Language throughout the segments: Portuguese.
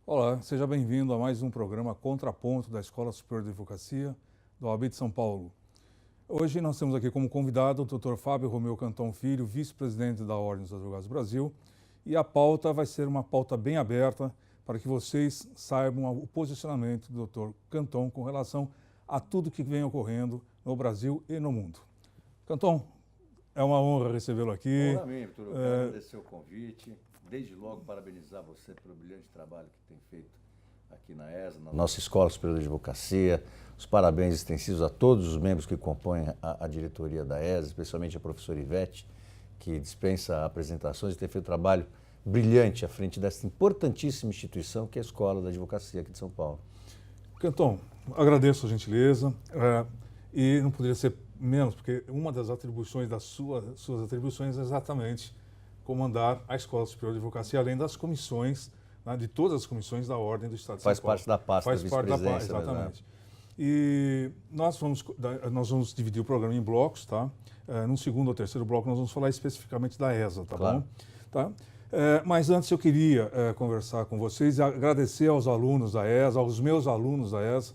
Olá, seja bem-vindo a mais um programa Contraponto da Escola Superior de Advocacia da OAB de São Paulo. Hoje nós temos aqui como convidado o Dr. Fábio Romeu Canton Filho, vice-presidente da Ordem dos Advogados do Brasil, e a pauta vai ser uma pauta bem aberta para que vocês saibam o posicionamento do Dr. Canton com relação a tudo que vem ocorrendo no Brasil e no mundo. Canton, é uma honra recebê-lo aqui. Olá, Vitor. Eu quero agradecer o convite. Desde logo, parabenizar você pelo brilhante trabalho que tem feito aqui na ESA, na nossa Escola Superior de Advocacia. Os parabéns extensivos a todos os membros que compõem a diretoria da ESA, especialmente a professora Ivete, que dispensa apresentações e tem feito um trabalho brilhante à frente dessa importantíssima instituição que é a Escola da Advocacia aqui de São Paulo. Canton, agradeço a gentileza e não poderia ser menos, porque uma das atribuições das suas atribuições é exatamente comandar a Escola Superior de Advocacia, além das comissões, né, de todas as comissões da Ordem do Estado de São Paulo. Faz parte da pasta da vice-presidência. Exatamente. E nós vamos dividir o programa em blocos, tá? No segundo ou terceiro bloco nós vamos falar especificamente da ESA, tá Claro. bom? Tá? Mas antes eu queria conversar com vocês e agradecer aos alunos da ESA, aos meus alunos da ESA,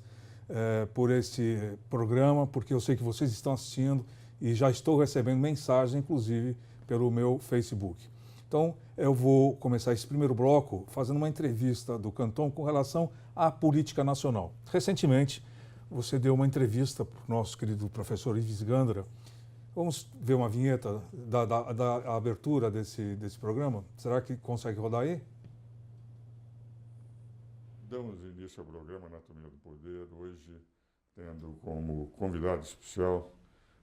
por este programa, porque eu sei que vocês estão assistindo e já estou recebendo mensagem, inclusive, pelo meu Facebook. Então, eu vou começar esse primeiro bloco fazendo uma entrevista do Canton com relação à política nacional. Recentemente, você deu uma entrevista para o nosso querido professor Ives Gandra. Vamos ver uma vinheta da abertura desse programa? Será que consegue rodar aí? Damos início ao programa Anatomia do Poder, hoje tendo como convidado especial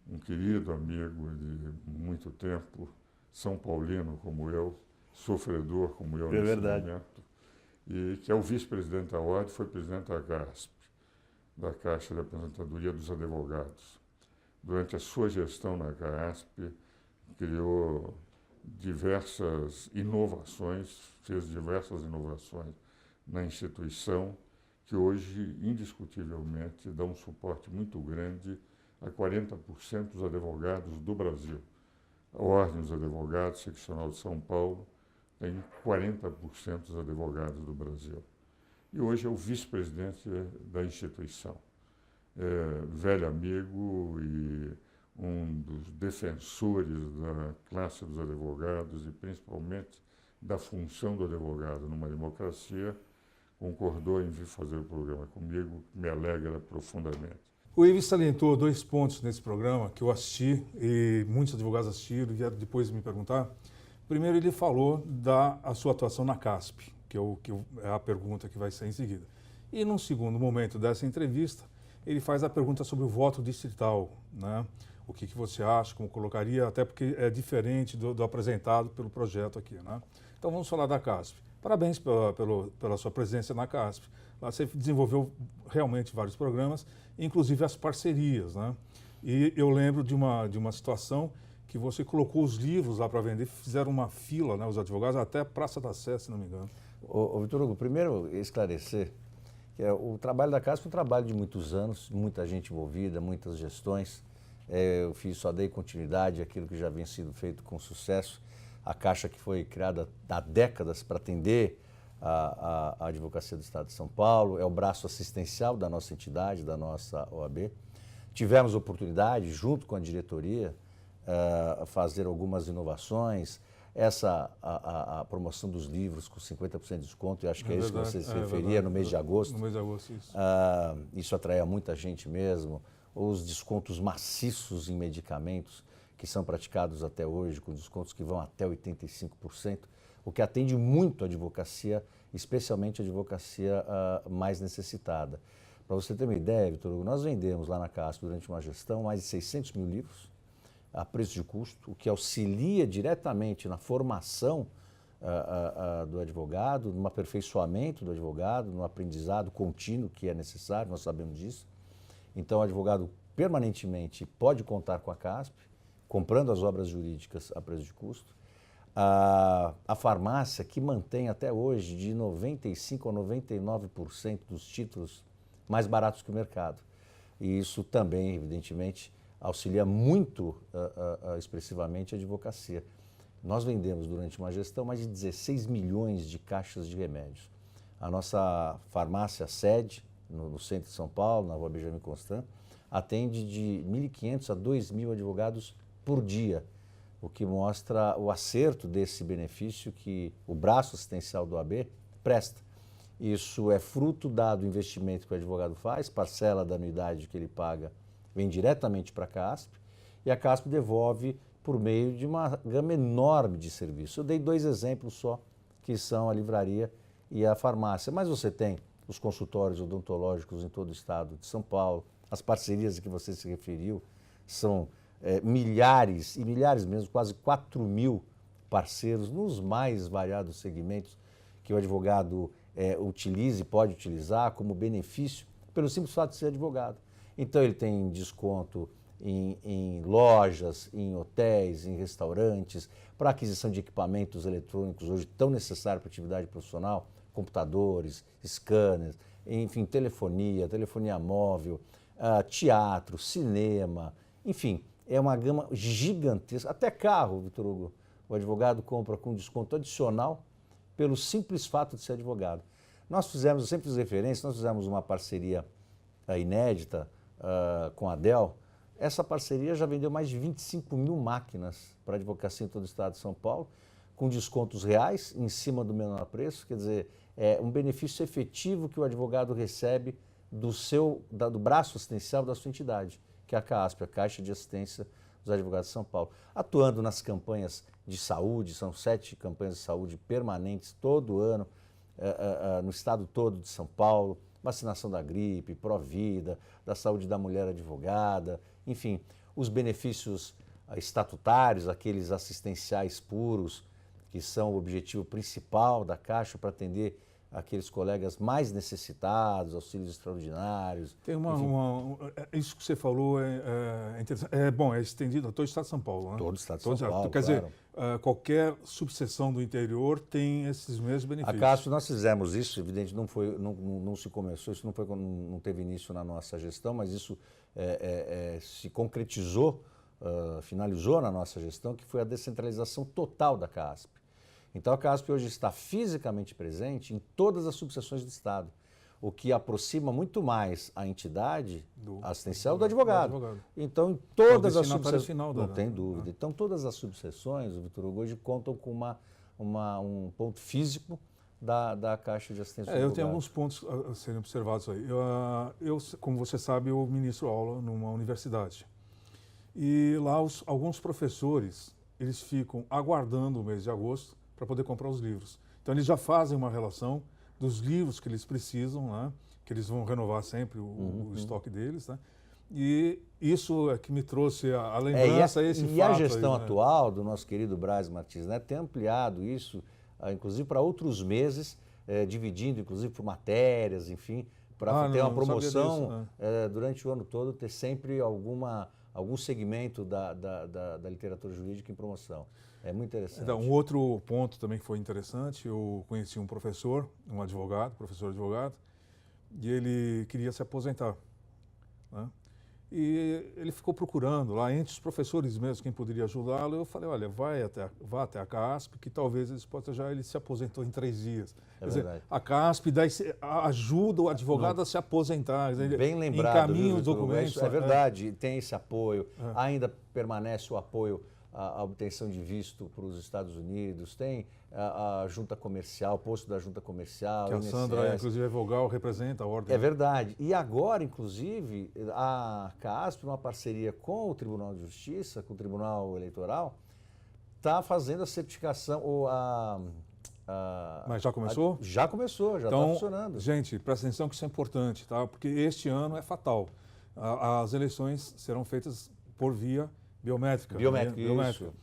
um querido amigo de muito tempo, São Paulino como eu, sofredor como eu nesse momento, e que é o vice-presidente da Ordem, foi presidente da CASP, da Caixa de Aposentadoria dos Advogados. Durante a sua gestão na CASP, criou diversas inovações, fez diversas inovações na instituição, que hoje, indiscutivelmente, dá um suporte muito grande a 40% dos advogados do Brasil. A Ordem dos Advogados Seccional de São Paulo tem 40% dos advogados do Brasil. E hoje é o vice-presidente da instituição. Velho amigo e um dos defensores da classe dos advogados e principalmente da função do advogado numa democracia, concordou em vir fazer o programa comigo, me alegra profundamente. O Ives salientou dois pontos nesse programa que eu assisti e muitos advogados assistiram e vieram depois me perguntar. Primeiro, ele falou da sua atuação na CASP, é a pergunta que vai ser em seguida. E num segundo momento dessa entrevista, ele faz a pergunta sobre o voto distrital, né? O que você acha, como colocaria, até porque é diferente do apresentado pelo projeto aqui, né? Então vamos falar da CASP. Parabéns pela sua presença na CASP. Lá você desenvolveu realmente vários programas, inclusive as parcerias, né? E eu lembro de uma situação que você colocou os livros lá para vender, fizeram uma fila, né, os advogados, até a Praça da Sé, se não me engano. Vitor Hugo, primeiro esclarecer que o trabalho da CASP é um trabalho de muitos anos, muita gente envolvida, muitas gestões. Eu só dei continuidade àquilo que já vinha sido feito com sucesso. A Caixa que foi criada há décadas para atender a advocacia do Estado de São Paulo, é o braço assistencial da nossa entidade, da nossa OAB. Tivemos oportunidade, junto com a diretoria, fazer algumas inovações, a promoção dos livros com 50% de desconto, e acho que é isso que você se referia no mês de agosto. No mês de agosto, isso. Isso atraía muita gente mesmo. Os descontos maciços em medicamentos que são praticados até hoje, com descontos que vão até 85%, o que atende muito a advocacia, especialmente a advocacia mais necessitada. Para você ter uma ideia, Vitor Hugo, nós vendemos lá na CASP, durante uma gestão, mais de 600 mil livros a preço de custo, o que auxilia diretamente na formação do advogado, no aperfeiçoamento do advogado, no aprendizado contínuo que é necessário, nós sabemos disso. Então, o advogado permanentemente pode contar com a CASP, comprando as obras jurídicas a preço de custo. A farmácia, que mantém até hoje de 95% a 99% dos títulos mais baratos que o mercado. E isso também, evidentemente, auxilia muito expressivamente a advocacia. Nós vendemos durante uma gestão mais de 16 milhões de caixas de remédios. A nossa farmácia sede, no centro de São Paulo, na Rua Benjamin Constant, atende de 1.500 a 2.000 advogados por dia, o que mostra o acerto desse benefício que o braço assistencial do AB presta. Isso é fruto do investimento que o advogado faz, parcela da anuidade que ele paga vem diretamente para a CASP e a CASP devolve por meio de uma gama enorme de serviços. Eu dei 2 exemplos só, que são a livraria e a farmácia, mas você tem os consultórios odontológicos em todo o estado de São Paulo, as parcerias a que você se referiu são milhares, e milhares mesmo, quase 4.000 parceiros nos mais variados segmentos que o advogado utiliza e pode utilizar como benefício pelo simples fato de ser advogado. Então ele tem desconto em lojas, em hotéis, em restaurantes, para aquisição de equipamentos eletrônicos hoje tão necessários para a atividade profissional, computadores, scanners, enfim, telefonia móvel, teatro, cinema, enfim, é uma gama gigantesca. Até carro, Vitor Hugo, o advogado compra com desconto adicional pelo simples fato de ser advogado. Nós fizemos, eu sempre fiz referência, nós fizemos uma parceria inédita com a Dell. Essa parceria já vendeu mais de 25.000 máquinas para a advocacia em todo o estado de São Paulo, com descontos reais em cima do menor preço, quer dizer, é um benefício efetivo que o advogado recebe do braço assistencial da sua entidade, que é a CASP, a Caixa de Assistência dos Advogados de São Paulo, atuando nas campanhas de saúde, são 7 campanhas de saúde permanentes todo ano, no estado todo de São Paulo, vacinação da gripe, Provida, da saúde da mulher advogada, enfim, os benefícios estatutários, aqueles assistenciais puros, que são o objetivo principal da Caixa para atender aqueles colegas mais necessitados, auxílios extraordinários. Tem isso que você falou é interessante. É estendido a todo o estado de São Paulo, né? Todo o estado de São Paulo, quer claro. dizer, qualquer subseção do interior tem esses mesmos benefícios. A CASP, nós fizemos isso, evidente, não se começou, isso não teve início na nossa gestão, mas isso se concretizou, finalizou na nossa gestão, que foi a descentralização total da CASP. Então a CASP hoje está fisicamente presente em todas as subseções do Estado, o que aproxima muito mais a entidade assistencial do advogado. Então em todas as subseções, não tem dúvida. Então todas as subseções, o Vitor Hugo, hoje contam com um ponto físico da Caixa de Assistência do Advogado. Eu tenho alguns pontos a serem observados aí. Eu, como você sabe, eu ministro aula numa universidade. E lá alguns professores, eles ficam aguardando o mês de agosto para poder comprar os livros. Então eles já fazem uma relação dos livros que eles precisam, né? Que eles vão renovar sempre o estoque deles, né? E isso é que me trouxe a lembrança, esse fato. E a gestão aí, né? atual do nosso querido Braz Martins Neto tem ampliado isso, inclusive para outros meses, dividindo inclusive por matérias, enfim, para ter uma promoção durante o ano todo, ter sempre algum segmento da literatura jurídica em promoção. É muito interessante. Então, um outro ponto também que foi interessante, eu conheci um professor, professor advogado, e ele queria se aposentar, né? E ele ficou procurando lá, entre os professores mesmo, quem poderia ajudá-lo. Eu falei, olha, vá até a CASP, que talvez eles possam já. Ele se aposentou em 3 dias. Quer dizer, a CASP ajuda o advogado a se aposentar. Bem lembrado. Encaminha os documentos. É verdade, tem esse apoio. Ainda permanece o apoio à obtenção de visto para os Estados Unidos, tem a junta comercial, posto da junta comercial, que a Sandra, inclusive, Vogal, representa a ordem. É verdade. E agora, inclusive, a CASP, uma parceria com o Tribunal de Justiça, com o Tribunal Eleitoral, está fazendo a certificação, Mas já começou? Já começou, já está funcionando. Gente, presta atenção que isso é importante, tá? Porque este ano é fatal. As eleições serão feitas por via biométrica. Biométrica.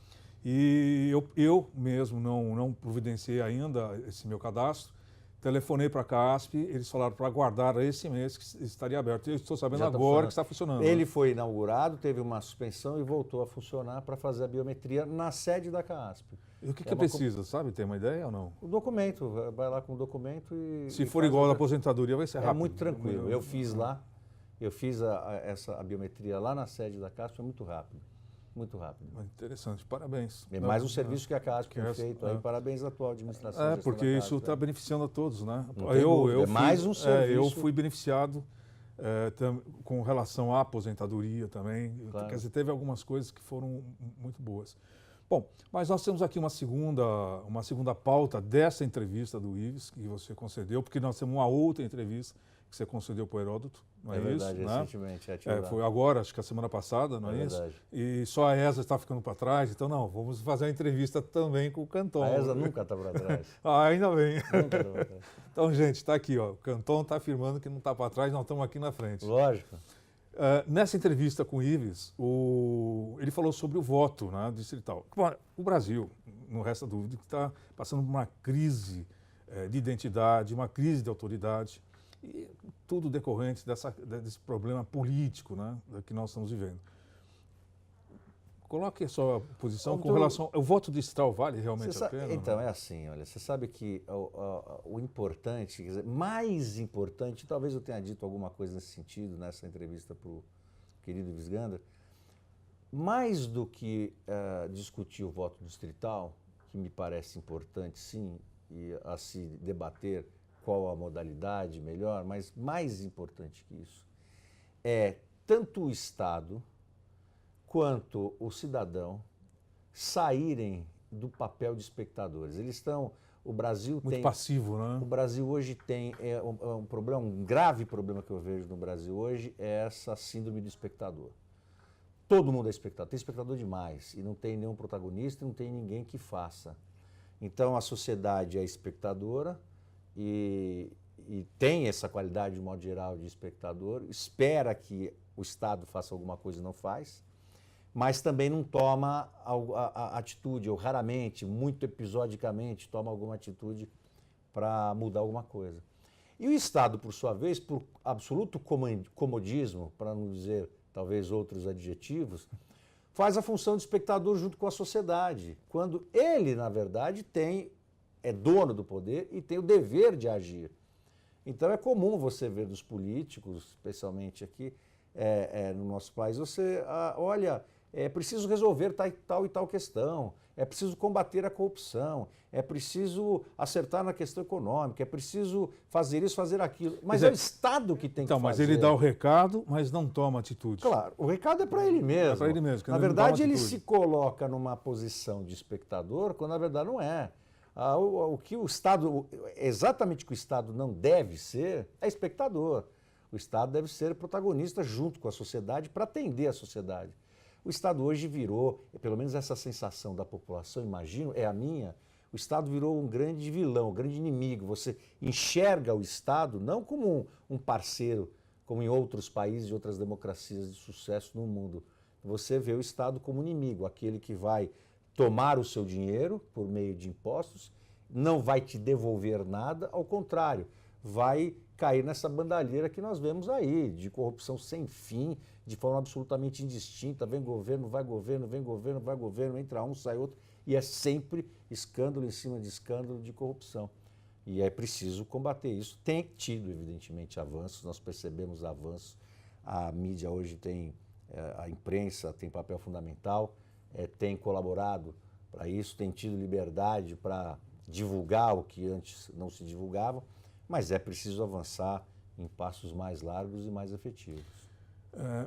E eu mesmo não providenciei ainda esse meu cadastro. Telefonei para a CASP, eles falaram para aguardar esse mês que estaria aberto. Eu estou sabendo agora que está funcionando. Ele foi inaugurado, teve uma suspensão e voltou a funcionar para fazer a biometria na sede da CASP. E o que precisa, sabe? Tem uma ideia ou não? O documento, vai lá com o documento e... Se for igual à aposentadoria, vai ser rápido. É muito tranquilo. Eu fiz lá, a biometria lá na sede da CASP, é muito rápido. muito rápido. Interessante, parabéns. É mais um serviço que a CASP tem feito aí. É. Parabéns à atual administração. Porque isso está beneficiando a todos, né? Não tem dúvida, é mais um serviço. Eu fui beneficiado com relação à aposentadoria também. Claro. Quer dizer, teve algumas coisas que foram muito boas. Bom, mas nós temos aqui uma segunda pauta dessa entrevista do Ives, que você concedeu, porque nós temos uma outra entrevista que você concedeu para o Heródoto, não é, verdade, isso? recentemente. Foi agora, acho que a semana passada, não é isso? Verdade. E só a ESA está ficando para trás, então não, vamos fazer uma entrevista também com o Canton. A ESA nunca está para trás. Ainda bem. Nunca está para trás. Então, gente, está aqui, ó, o Canton está afirmando que não está para trás, nós estamos aqui na frente. Lógico. Nessa entrevista com o Ives, ele falou sobre o voto, né, distrital. O Brasil, não resta dúvida, que está passando por uma crise de identidade, uma crise de autoridade, e tudo decorrente desse problema político, né, que nós estamos vivendo. Coloque a sua posição com relação ao voto distrital, vale realmente a pena? Então, é assim, olha, você sabe que o importante, quer dizer, mais importante, talvez eu tenha dito alguma coisa nesse sentido, nessa entrevista para o querido Ives Gandra, mais do que discutir o voto distrital, que me parece importante sim, e a se debater qual a modalidade melhor, mas mais importante que isso, é tanto o Estado quanto o cidadão saírem do papel de espectadores. O Brasil muito passivo, né? O Brasil hoje tem um problema, um grave problema que eu vejo no Brasil hoje é essa síndrome do espectador. Todo mundo é espectador, tem espectador demais e não tem nenhum protagonista, não tem ninguém que faça. Então a sociedade é espectadora e tem essa qualidade de modo geral de espectador, espera que o Estado faça alguma coisa e não faz, mas também não toma a atitude, ou raramente, muito episodicamente, toma alguma atitude para mudar alguma coisa. E o Estado, por sua vez, por absoluto comodismo, para não dizer talvez outros adjetivos, faz a função de espectador junto com a sociedade, quando ele, na verdade, é dono do poder e tem o dever de agir. Então é comum você ver dos políticos, especialmente aqui no nosso país, olha, é preciso resolver tal e tal questão, é preciso combater a corrupção, é preciso acertar na questão econômica, é preciso fazer isso, fazer aquilo. Mas é o Estado que tem que fazer. Então, mas ele dá o recado, mas não toma atitude. Claro, o recado é para ele mesmo. É para ele mesmo. Na verdade, ele se coloca numa posição de espectador, quando na verdade não é. O que o Estado, exatamente o que o Estado não deve ser, é espectador. O Estado deve ser protagonista junto com a sociedade para atender a sociedade. O Estado hoje virou, pelo menos essa sensação da população, imagino, é a minha, o Estado virou um grande vilão, um grande inimigo. Você enxerga o Estado não como um parceiro, como em outros países e outras democracias de sucesso no mundo. Você vê o Estado como inimigo, aquele que vai tomar o seu dinheiro por meio de impostos, não vai te devolver nada, ao contrário, vai cair nessa bandalheira que nós vemos aí, de corrupção sem fim, de forma absolutamente indistinta, vem governo, vai governo, vem governo, vai governo, entra um, sai outro, e é sempre escândalo em cima de escândalo de corrupção. E é preciso combater isso. Tem tido, evidentemente, avanços, nós percebemos avanços, a mídia hoje tem, a imprensa tem papel fundamental, tem colaborado para isso, tem tido liberdade para divulgar o que antes não se divulgava, mas é preciso avançar em passos mais largos e mais efetivos.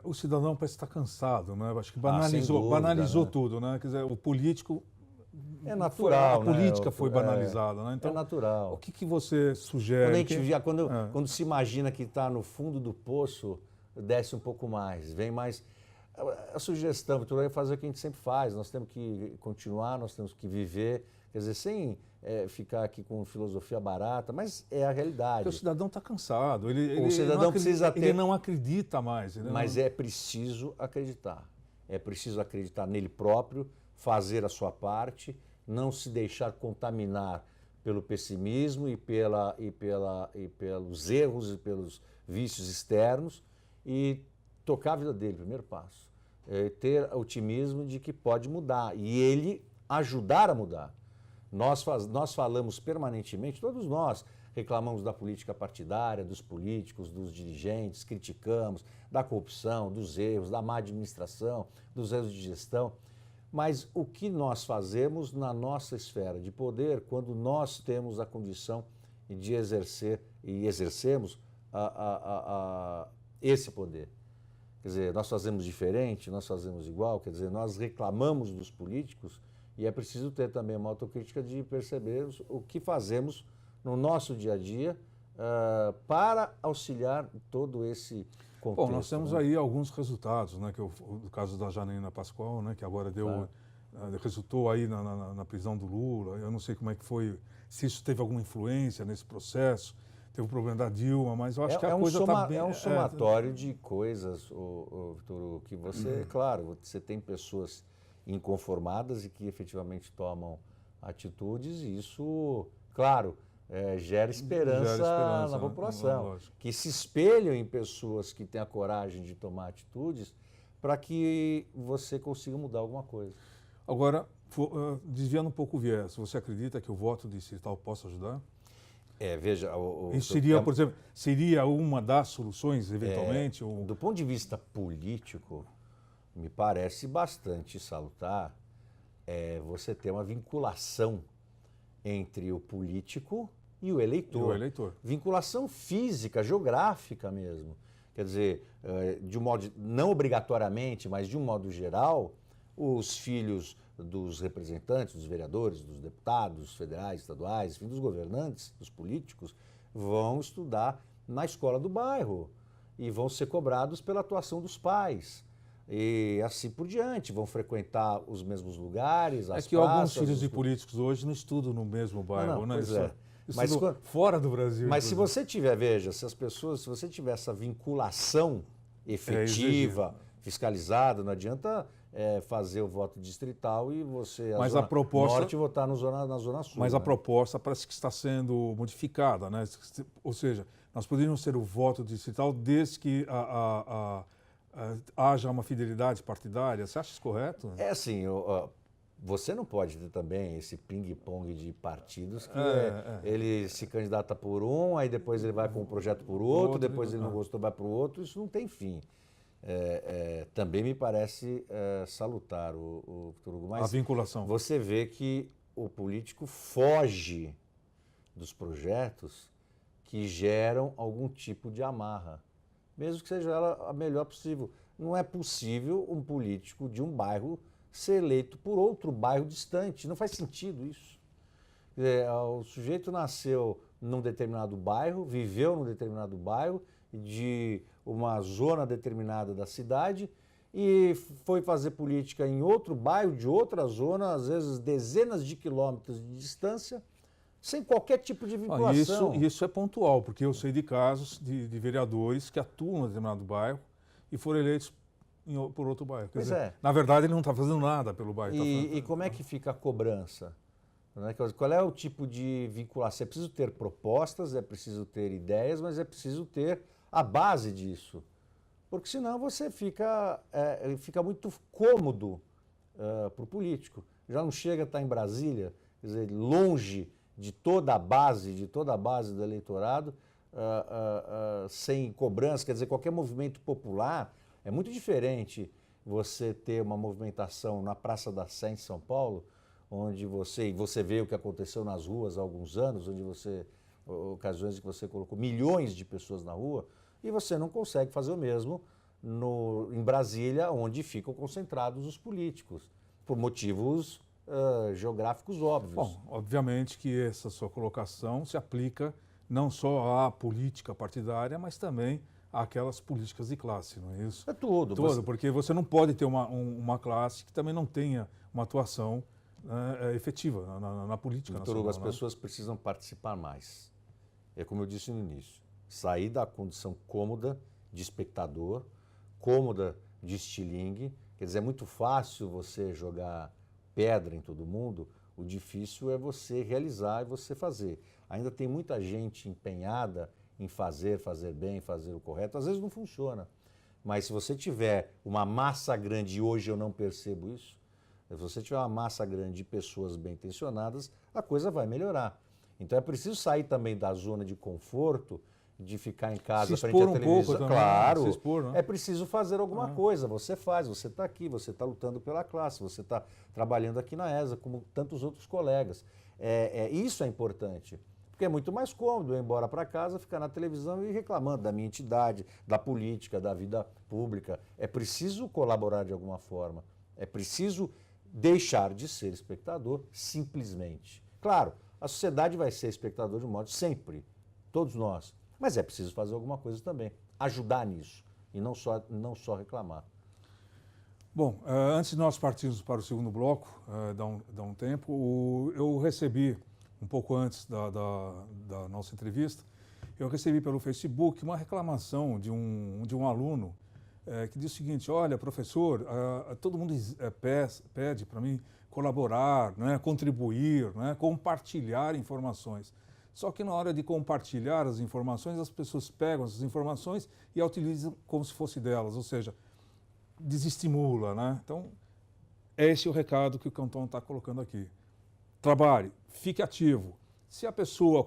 O cidadão parece estar cansado, né? Acho que sem dúvida, banalizou né? Tudo, né? Quer dizer, o político... É natural, a política foi banalizada, né? Então, é natural. O que você sugere? Quando se imagina que está no fundo do poço, desce um pouco mais, vem mais... A sugestão, Vitor, é fazer o que a gente sempre faz. Nós temos que continuar, nós temos que viver, quer dizer, sem ficar aqui com filosofia barata, mas é a realidade. Porque o cidadão está cansado, o cidadão precisa ter... Ele não acredita mais. Mas é preciso acreditar. É preciso acreditar nele próprio, fazer a sua parte, não se deixar contaminar pelo pessimismo e pelos erros e pelos vícios externos e tocar a vida dele, primeiro passo. Ter otimismo de que pode mudar e ele ajudar a mudar. Nós falamos permanentemente, todos nós, reclamamos da política partidária, dos políticos, dos dirigentes, criticamos da corrupção, dos erros, da má administração, dos erros de gestão. Mas o que nós fazemos na nossa esfera de poder quando nós temos a condição de exercer e exercemos esse poder? Quer dizer, nós fazemos diferente, nós fazemos igual, quer dizer, nós reclamamos dos políticos e é preciso ter também uma autocrítica de perceber o que fazemos no nosso dia a dia para auxiliar todo esse contexto. Bom, nós temos aí alguns resultados, né, que o caso da Janaína Pascoal, né, que agora resultou aí na prisão do Lula. Eu não sei como é que foi, se isso teve alguma influência nesse processo, teve o problema da Dilma, mas eu acho que a coisa está bem... É um somatório de coisas, Vitor, que você, claro, você tem pessoas inconformadas e que efetivamente tomam atitudes e isso, claro, gera esperança na população, que se espelham em pessoas que têm a coragem de tomar atitudes para que você consiga mudar alguma coisa. Agora, desviando um pouco o viés, você acredita que o voto distrital possa ajudar? Veja... Isso seria, por exemplo, seria uma das soluções, eventualmente? Do ponto de vista político, me parece bastante salutar você ter uma vinculação entre o político e o eleitor. Vinculação física, geográfica mesmo. Quer dizer, de um modo, não obrigatoriamente, mas de um modo geral, os filhos dos representantes, dos vereadores, dos deputados federais, estaduais, enfim, dos governantes, dos políticos, vão estudar na escola do bairro e vão ser cobrados pela atuação dos pais. E assim por diante, vão frequentar os mesmos lugares, as praças... alguns filhos de políticos hoje não estudam no mesmo bairro, né? Mas fora do Brasil. Mas se você tiver, veja, se você tiver essa vinculação efetiva, fiscalizada, não adianta fazer o voto distrital e você, a proposta, norte, votar na Zona Sul. Mas a proposta parece que está sendo modificada, né? Ou seja, nós poderíamos ter o voto distrital desde que haja uma fidelidade partidária. Você acha isso correto? É assim, você não pode ter também esse ping-pong de partidos que ele se candidata por um, aí depois ele vai com um projeto por outro, depois ele não gostou, vai para o outro, isso não tem fim. Também me parece salutar o Vitor Hugo, mas a vinculação. Você vê que o político foge dos projetos que geram algum tipo de amarra, mesmo que seja ela a melhor possível. Não é possível um político de um bairro ser eleito por outro bairro distante, não faz sentido isso. O sujeito nasceu num determinado bairro, viveu num determinado bairro, de uma zona determinada da cidade e foi fazer política em outro bairro, de outra zona, às vezes dezenas de quilômetros de distância, sem qualquer tipo de vinculação. Isso é pontual, porque eu sei de casos de vereadores que atuam em determinado bairro e foram eleitos por outro bairro. Quer dizer, na verdade, ele não está fazendo nada pelo bairro. E como é que fica a cobrança? Qual é o tipo de vinculação? É preciso ter propostas, é preciso ter ideias, mas é preciso ter a base disso. Porque senão você fica muito cômodo para o político. Já não chega a estar em Brasília, quer dizer, longe de toda a base do eleitorado, sem cobrança, quer dizer, qualquer movimento popular. É muito diferente você ter uma movimentação na Praça da Sé, em São Paulo, onde você vê o que aconteceu nas ruas há alguns anos, ocasiões em que você colocou milhões de pessoas na rua, e você não consegue fazer o mesmo em Brasília, onde ficam concentrados os políticos, por motivos geográficos óbvios. Bom, obviamente que essa sua colocação se aplica não só à política partidária, mas também àquelas políticas de classe, não é isso? É tudo. Porque você não pode ter uma classe que também não tenha uma atuação efetiva na política nacional. As pessoas precisam participar mais. É como eu disse no início, sair da condição cômoda de espectador, cômoda de estilingue. Quer dizer, é muito fácil você jogar pedra em todo mundo, o difícil é você realizar e você fazer. Ainda tem muita gente empenhada em fazer bem, fazer o correto. Às vezes não funciona, mas se você tiver uma massa grande, e hoje eu não percebo isso, se você tiver uma massa grande de pessoas bem intencionadas, a coisa vai melhorar. Então é preciso sair também da zona de conforto, de ficar em casa Se frente à expor um televisão. pouco também, Claro, se expor, né? é preciso fazer alguma coisa. Você faz, você está aqui, você está lutando pela classe, você está trabalhando aqui na ESA, como tantos outros colegas. Isso é importante. Porque é muito mais cômodo eu ir embora para casa, ficar na televisão e ir reclamando da minha entidade, da política, da vida pública. É preciso colaborar de alguma forma. É preciso deixar de ser espectador simplesmente. Claro, a sociedade vai ser espectador de um modo sempre, todos nós. Mas é preciso fazer alguma coisa também, ajudar nisso e não só reclamar. Bom, antes de nós partirmos para o segundo bloco, dá um tempo, eu recebi, um pouco antes da nossa entrevista, eu recebi pelo Facebook uma reclamação de um aluno que diz o seguinte: olha, professor, todo mundo pede para mim colaborar, né, contribuir, né, compartilhar informações. Só que na hora de compartilhar as informações, as pessoas pegam essas informações e a utilizam como se fosse delas, ou seja, desestimula, né? Então, esse é o recado que o Cantón está colocando aqui. Trabalhe, fique ativo. Se a pessoa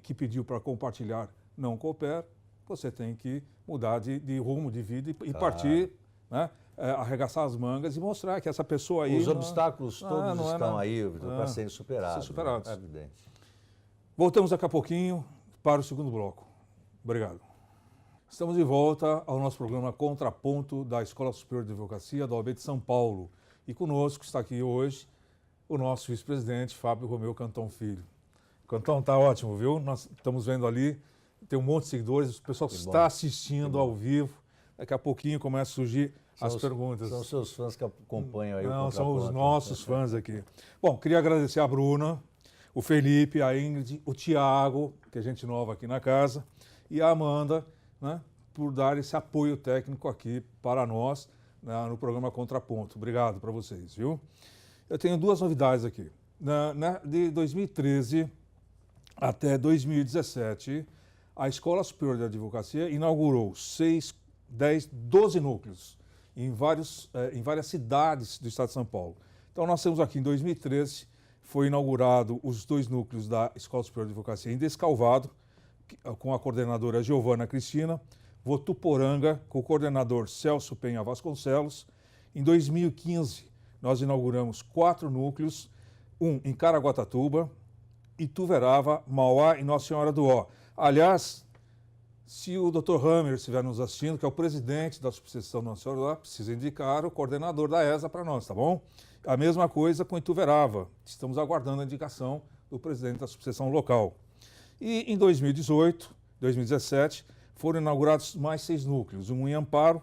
que pediu para compartilhar não coopera, você tem que mudar de rumo de vida e partir, né? Arregaçar as mangas e mostrar que essa pessoa aí... Os obstáculos todos estão aí, Vitor, para serem superados. superados. É evidente. Voltamos daqui a pouquinho para o segundo bloco. Obrigado. Estamos de volta ao nosso programa Contraponto da Escola Superior de Advocacia da OAB de São Paulo. E conosco está aqui hoje o nosso vice-presidente, Fábio Romeu Cantón Filho. Cantón, está ótimo, viu? Nós estamos vendo ali, tem um monte de seguidores, o pessoal está assistindo ao vivo. Daqui a pouquinho começa a surgir as perguntas. São seus fãs que acompanham aí o Não, são os Contraponto. nossos fãs aqui. Bom, queria agradecer a Bruna, o Felipe, a Ingrid, o Tiago, que é gente nova aqui na casa, e a Amanda, né, por dar esse apoio técnico aqui para nós, né, no programa Contraponto. Obrigado para vocês, viu? Eu tenho duas novidades aqui. De 2013 até 2017, a Escola Superior de Advocacia inaugurou 6, 10, 12 núcleos em várias cidades do estado de São Paulo. Então nós temos aqui em 2013, foi inaugurado os 2 núcleos da Escola Superior de Advocacia em Descalvado, com a coordenadora Giovana Cristina, Votuporanga, com o coordenador Celso Penha Vasconcelos. Em 2015, nós inauguramos 4 núcleos, um em Caraguatatuba, Ituverava, Mauá e Nossa Senhora do Ó. Aliás, se o Dr. Hammer estiver nos assistindo, que é o presidente da subseção Nossa Senhora do Ó, precisa indicar o coordenador da ESA para nós, tá bom? A mesma coisa com Ituverava. Estamos aguardando a indicação do presidente da subseção local. E em 2018, 2017, foram inaugurados mais 6 núcleos. Um em Amparo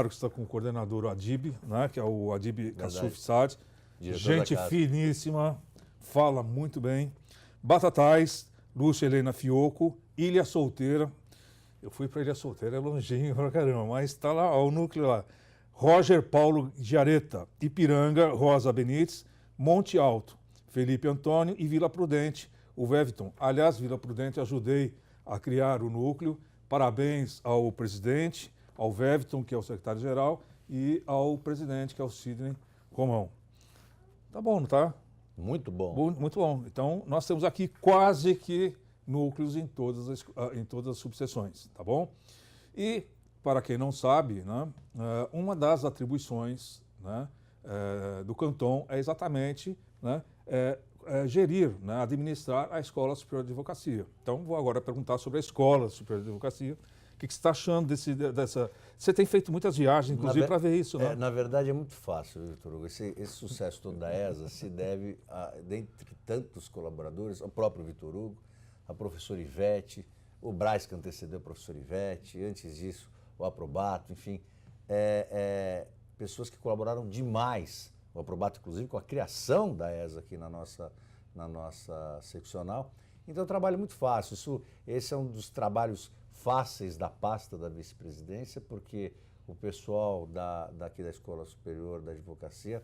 que está com o coordenador Adib, né, que é o Adib Kassuf Saad. Gente finíssima, fala muito bem. Batatais, Lúcia Helena Fioco, Ilha Solteira. Eu fui para Ilha Solteira, é longinho pra caramba, mas está lá, ó, o núcleo lá. Roger Paulo Giareta, Ipiranga, Rosa Benites, Monte Alto, Felipe Antônio e Vila Prudente, o Veviton. Aliás, Vila Prudente, ajudei a criar o núcleo. Parabéns ao presidente, ao Veviton, que é o secretário-geral, e ao presidente, que é o Sidney Romão. Tá bom, não tá? Muito bom. Muito bom. Então, nós temos aqui quase que núcleos em todas as subseções, tá bom? E, para quem não sabe, né, uma das atribuições, né, do Cantón é exatamente, né, gerir, né, administrar a Escola Superior de Advocacia. Então, vou agora perguntar sobre a Escola Superior de Advocacia. O que você está achando dessa... Você tem feito muitas viagens, inclusive, para ver isso, né? Na verdade, é muito fácil, Vitor Hugo. Esse sucesso todo da ESA se deve, dentre tantos colaboradores, ao próprio Vitor Hugo, a professora Ivete, o Braz, que antecedeu a professora Ivete, antes disso, o Aprobato, enfim, pessoas que colaboraram demais. O Aprobato, inclusive, com a criação da ESA aqui na nossa seccional. Então, é um trabalho muito fácil. Esse é um dos trabalhos fáceis da pasta da vice-presidência, porque o pessoal daqui da Escola Superior da Advocacia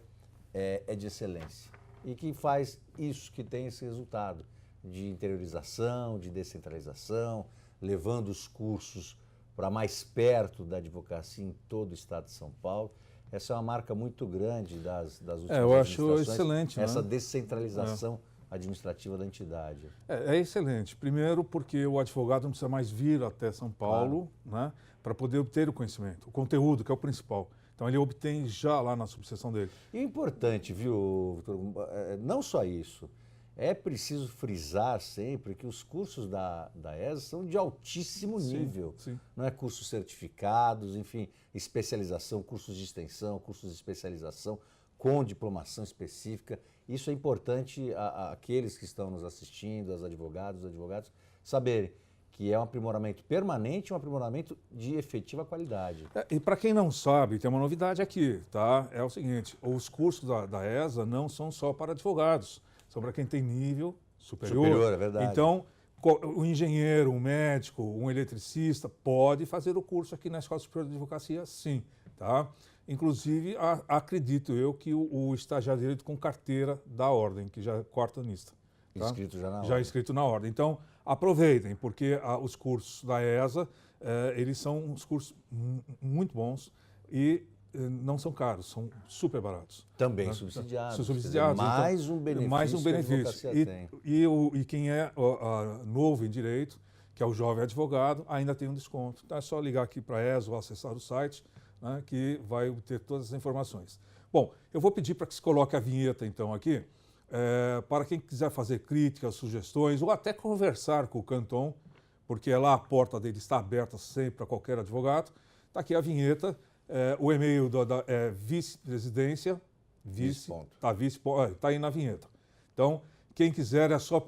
é de excelência e que faz isso, que tem esse resultado de interiorização, de descentralização, levando os cursos para mais perto da advocacia em todo o estado de São Paulo. Essa é uma marca muito grande das últimas eu acho administrações, excelente, essa né? descentralização administrativa da entidade? É excelente. Primeiro porque o advogado não precisa mais vir até São Paulo, né, para poder obter o conhecimento, o conteúdo, que é o principal. Então ele obtém já lá na subseção dele. E o importante, viu, Vitor, não só isso, é preciso frisar sempre que os cursos da ESA são de altíssimo nível. Sim. Não é cursos certificados, enfim, especialização, cursos de extensão, cursos de especialização com diplomação específica. Isso é importante àqueles que estão nos assistindo, aos advogados, saberem que é um aprimoramento permanente, um aprimoramento de efetiva qualidade. E para quem não sabe, tem uma novidade aqui, tá? É o seguinte, os cursos da ESA não são só para advogados, são para quem tem nível superior. Superior, é verdade. Então, o engenheiro, um médico, um eletricista pode fazer o curso aqui na Escola Superior de Advocacia, sim, tá? Inclusive, acredito eu que o estagiário de direito com carteira da ordem, que já é quartanista. Tá? Inscrito já na ordem. Já inscrito na ordem. Então, aproveitem, porque os cursos da ESA, eles são uns cursos muito bons e não são caros, são super baratos. Também né? subsidiados. São subsidiados. Dizer, mais um benefício. Mais um benefício. Que a advocacia tem. E quem é novo em direito, que é o jovem advogado, ainda tem um desconto. Então é só ligar aqui para a ESA ou acessar o site, né, que vai obter todas as informações. Bom, eu vou pedir para que se coloque a vinheta então aqui, para quem quiser fazer críticas, sugestões ou até conversar com o Canton, porque lá a porta dele está aberta sempre para qualquer advogado. Está aqui a vinheta, o e-mail é vice-presidência, está aí na vinheta. Então, quem quiser é só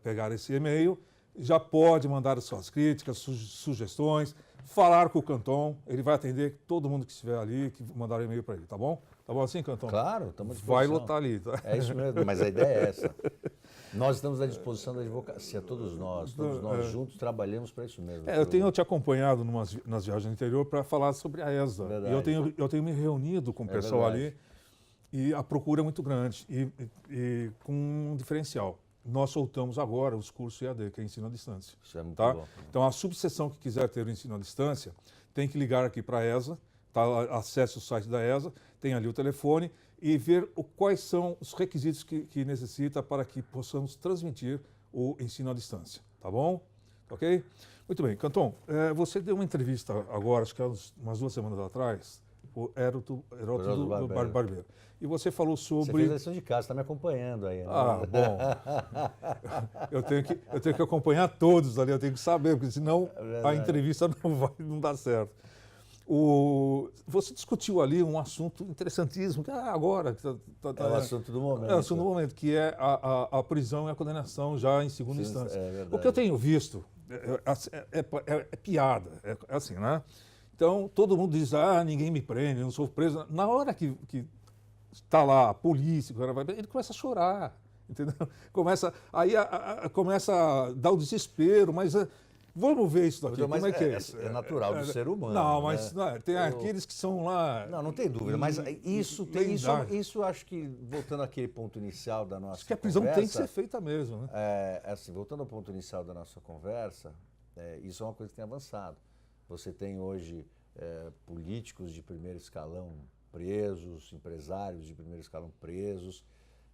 pegar esse e-mail, já pode mandar as suas críticas, sugestões, falar com o Canton, ele vai atender todo mundo que estiver ali, que mandar e-mail para ele, tá bom? Tá bom assim, Canton? Claro, estamos à disposição. Vai lotar ali, tá? É isso mesmo, mas a ideia é essa. Nós estamos à disposição da advocacia, todos nós juntos trabalhamos para isso mesmo. Eu tenho te acompanhado nas viagens no interior para falar sobre a ESA. Verdade. E eu tenho me reunido com o pessoal ali e a procura é muito grande e com um diferencial. Nós soltamos agora os cursos EAD, que é ensino à distância. Isso é muito tá? bom. Então, a subseção que quiser ter o ensino à distância tem que ligar aqui para a ESA, tá? Acesse o site da ESA, tem ali o telefone e ver quais são os requisitos que necessita para que possamos transmitir o ensino à distância. Tá bom? Ok? Muito bem. Canton, você deu uma entrevista agora, acho que umas 2 semanas atrás, o Heródoto Barbeiro. E você falou sobre... Você fez a lição de casa, está me acompanhando aí. Né? Ah, bom. eu tenho que acompanhar todos ali, eu tenho que saber, porque senão a entrevista não dá certo. Você discutiu ali um assunto interessantíssimo, que agora... É o assunto do momento. É o assunto do momento, que é a prisão e a condenação já em segunda instância. É verdade. O que eu tenho visto é piada, é assim, né? Então, todo mundo diz, ninguém me prende, eu não sou preso. Na hora que está lá a polícia, ele começa a chorar, entendeu? Começa a dar o desespero, mas vamos ver isso daqui, como é que é isso? É natural do ser humano. Não, mas tem aqueles que são lá... Não tem dúvida, mas isso acho que, voltando àquele ponto inicial da nossa conversa... Acho que a prisão tem que ser feita mesmo, né? Assim, voltando ao ponto inicial da nossa conversa, isso é uma coisa que tem avançado. Você tem hoje políticos de primeiro escalão presos, empresários de primeiro escalão presos,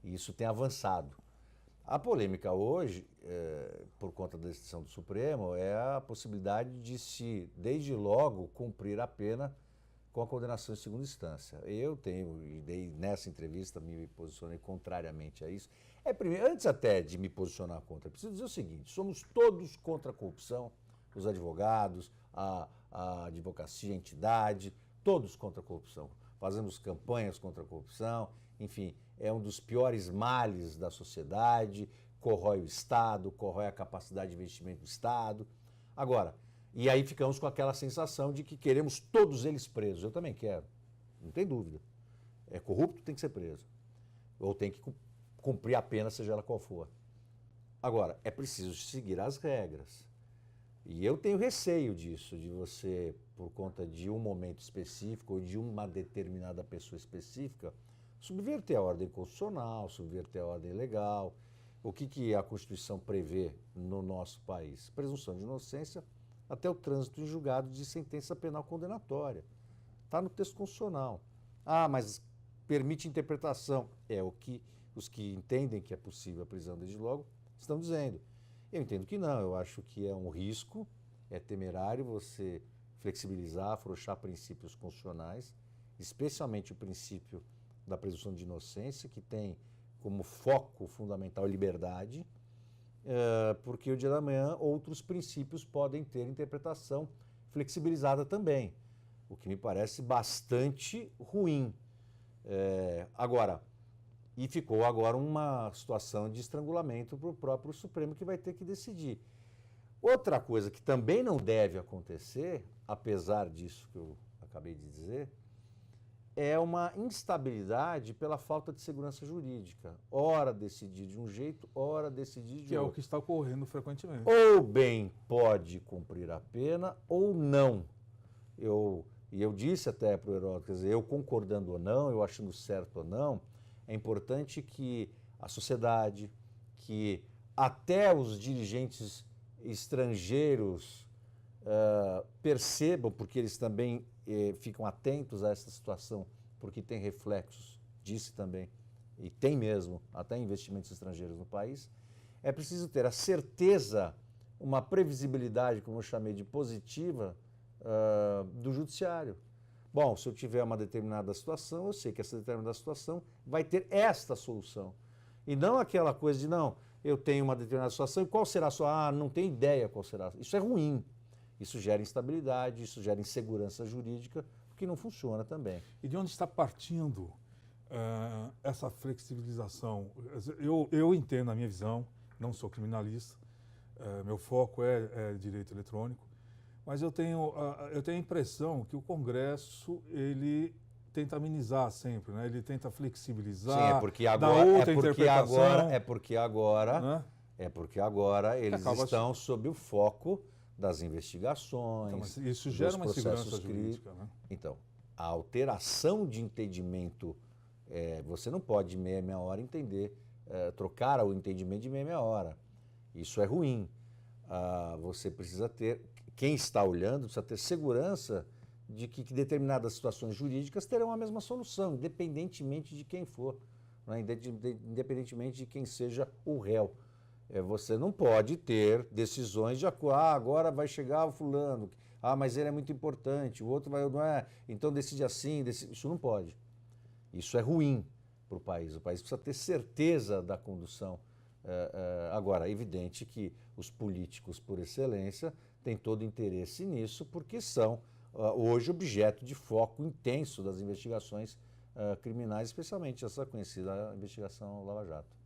e isso tem avançado. A polêmica hoje, por conta da decisão do Supremo, é a possibilidade de se, desde logo, cumprir a pena com a condenação em segunda instância. Nessa entrevista, me posicionei contrariamente a isso. Antes até de me posicionar contra, preciso dizer o seguinte, somos todos contra a corrupção, os advogados, a advocacia, a entidade, todos contra a corrupção. Fazemos campanhas contra a corrupção, enfim, é um dos piores males da sociedade, corrói o Estado, corrói a capacidade de investimento do Estado. Agora, e aí ficamos com aquela sensação de que queremos todos eles presos. Eu também quero, não tem dúvida. É corrupto, tem que ser preso. Ou tem que cumprir a pena, seja ela qual for. Agora, é preciso seguir as regras. E eu tenho receio disso, de você, por conta de um momento específico ou de uma determinada pessoa específica, subverter a ordem constitucional, subverter a ordem legal. O que a Constituição prevê no nosso país? Presunção de inocência até o trânsito em julgado de sentença penal condenatória. Está no texto constitucional. Mas permite interpretação. É o que os que entendem que é possível a prisão desde logo, estão dizendo. Eu entendo que não, eu acho que é um risco, é temerário você flexibilizar, afrouxar princípios constitucionais, especialmente o princípio da presunção de inocência, que tem como foco fundamental a liberdade, porque o dia da manhã outros princípios podem ter interpretação flexibilizada também, o que me parece bastante ruim. E ficou agora uma situação de estrangulamento para o próprio Supremo, que vai ter que decidir. Outra coisa que também não deve acontecer, apesar disso que eu acabei de dizer, é uma instabilidade pela falta de segurança jurídica. Ora decidir de um jeito, ora decidir de outro. Que é o que está ocorrendo frequentemente. Ou bem pode cumprir a pena ou não. E eu disse até para o Heródoto, quer dizer, eu concordando ou não, eu achando certo ou não, é importante que a sociedade, que até os dirigentes estrangeiros percebam, porque eles também ficam atentos a essa situação, porque tem reflexos, disse também, e tem mesmo, até investimentos estrangeiros no país, é preciso ter a certeza, uma previsibilidade, como eu chamei de positiva, do judiciário. Bom, se eu tiver uma determinada situação, eu sei que essa determinada situação vai ter esta solução. E não aquela coisa de, não, eu tenho uma determinada situação e qual será a sua? Ah, não tenho ideia qual será. Isso é ruim. Isso gera instabilidade, isso gera insegurança jurídica, que não funciona também. E de onde está partindo essa flexibilização? Eu entendo a minha visão, não sou criminalista, meu foco é direito eletrônico, mas eu tenho a impressão que o Congresso ele tenta amenizar sempre, né? Ele tenta flexibilizar, sim, porque agora eles estão sob o foco das investigações. Então, mas isso gera uma insegurança jurídica, né? Então, a alteração de entendimento, você não pode meia hora entender, trocar o entendimento de meia hora. Isso é ruim. Você precisa ter, quem está olhando, precisa ter segurança de que determinadas situações jurídicas terão a mesma solução, independentemente de quem for, né? Independentemente de quem seja o réu. Você não pode ter decisões de agora vai chegar o fulano, mas ele é muito importante, o outro não é, então decide assim, isso não pode. Isso é ruim para o país precisa ter certeza da condução. Agora, é evidente que os políticos por excelência têm todo interesse nisso, porque são hoje objeto de foco intenso das investigações criminais, especialmente essa conhecida investigação Lava Jato.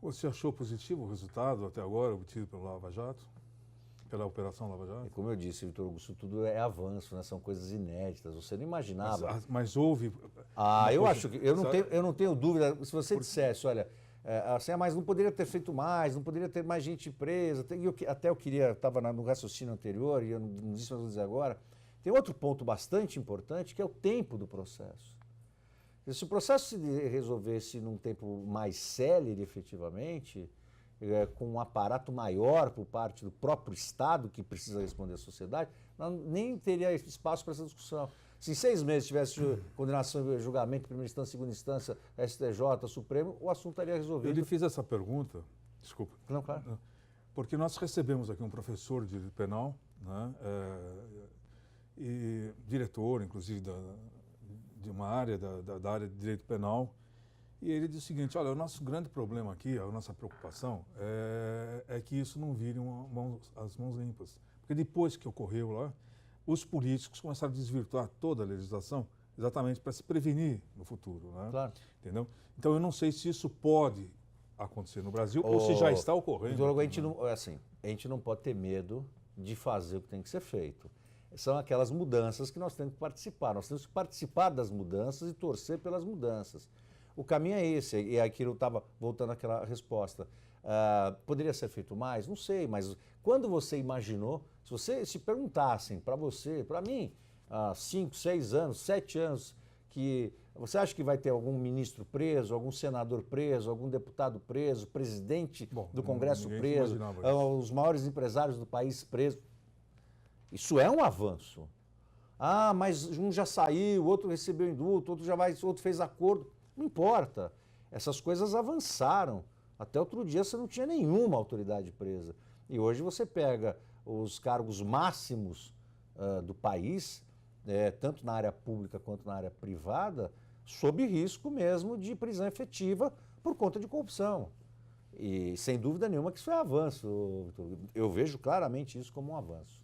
Você achou positivo o resultado até agora obtido pelo Lava Jato? Pela Operação Lava Jato? E como eu disse, Vitor Augusto, tudo é avanço, né? São coisas inéditas, você não imaginava. Mas houve... Eu não tenho dúvida, se você dissesse, olha, mas não poderia ter feito mais, não poderia ter mais gente presa, estava no raciocínio anterior, e eu não disse, mas vou dizer agora, tem outro ponto bastante importante, que é o tempo do processo. Se o processo se resolvesse num tempo mais célere, efetivamente, com um aparato maior por parte do próprio Estado, que precisa responder à sociedade, nem teria espaço para essa discussão. Se em 6 meses tivesse condenação e julgamento, primeira instância, segunda instância, STJ, Supremo, o assunto estaria resolvido. Eu lhe fiz essa pergunta, desculpa. Não, claro. Porque nós recebemos aqui um professor de direito penal, né, e diretor, inclusive, de uma área, da área de direito penal, e ele disse o seguinte, olha, o nosso grande problema aqui, a nossa preocupação é que isso não vire as mãos limpas. Porque depois que ocorreu lá, os políticos começaram a desvirtuar toda a legislação exatamente para se prevenir no futuro, né? Claro. Entendeu? Então eu não sei se isso pode acontecer no Brasil ou se já está ocorrendo. Então, a gente não pode ter medo de fazer o que tem que ser feito. São aquelas mudanças que nós temos que participar. Nós temos que participar das mudanças e torcer pelas mudanças. O caminho é esse, e aqui eu estava voltando àquela resposta. Poderia ser feito mais? Não sei, mas quando você imaginou, se perguntassem para você, para mim, há 5, 6 anos, 7 anos, que você acha que vai ter algum ministro preso, algum senador preso, algum deputado preso, presidente do Congresso preso, os maiores empresários do país presos? Isso é um avanço. Mas um já saiu, outro recebeu indulto, outro fez acordo. Não importa. essas coisas avançaram. Até outro dia você não tinha nenhuma autoridade presa. E hoje você pega os cargos máximos do país, tanto na área pública quanto na área privada, sob risco mesmo de prisão efetiva por conta de corrupção. E sem dúvida nenhuma que isso é avanço, Vitor. Eu vejo claramente isso como um avanço.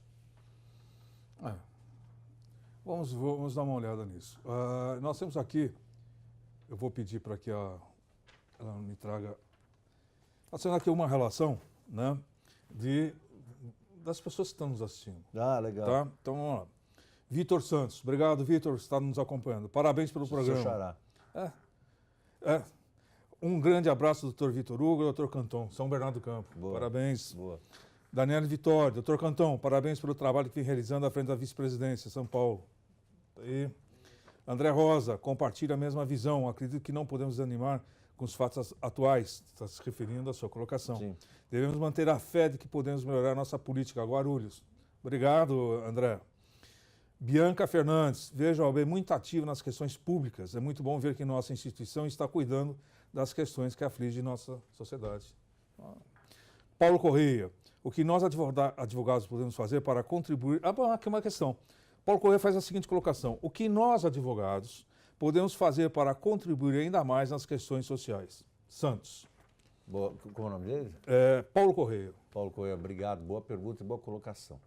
Vamos dar uma olhada nisso. Nós temos aqui, eu vou pedir para que ela me traga. Nós temos aqui uma relação, né, das pessoas que estão nos assistindo. Ah, legal. Tá? Então vamos lá. Vitor Santos, obrigado, Vitor, por estar nos acompanhando. Parabéns pelo programa. Seu xará. Um grande abraço, doutor Vitor Hugo e doutor Canton, São Bernardo do Campo. Boa. Parabéns. Boa. Daniela Vitória, doutor Canton, parabéns pelo trabalho que vem realizando à frente da vice-presidência, São Paulo. E André Rosa, compartilha a mesma visão. Acredito que não podemos desanimar com os fatos atuais, está se referindo à sua colocação. Sim. Devemos manter a fé de que podemos melhorar a nossa política. Guarulhos. Obrigado, André. Bianca Fernandes, vejo a OAB muito ativa nas questões públicas. É muito bom ver que nossa instituição está cuidando das questões que afligem nossa sociedade. Paulo Correia, o que nós advogados podemos fazer para contribuir... aqui uma questão. Paulo Correia faz a seguinte colocação. O que nós, advogados, podemos fazer para contribuir ainda mais nas questões sociais? Santos. Boa. Qual é o nome dele? Paulo Correia. Paulo Correia, obrigado. Boa pergunta e boa colocação.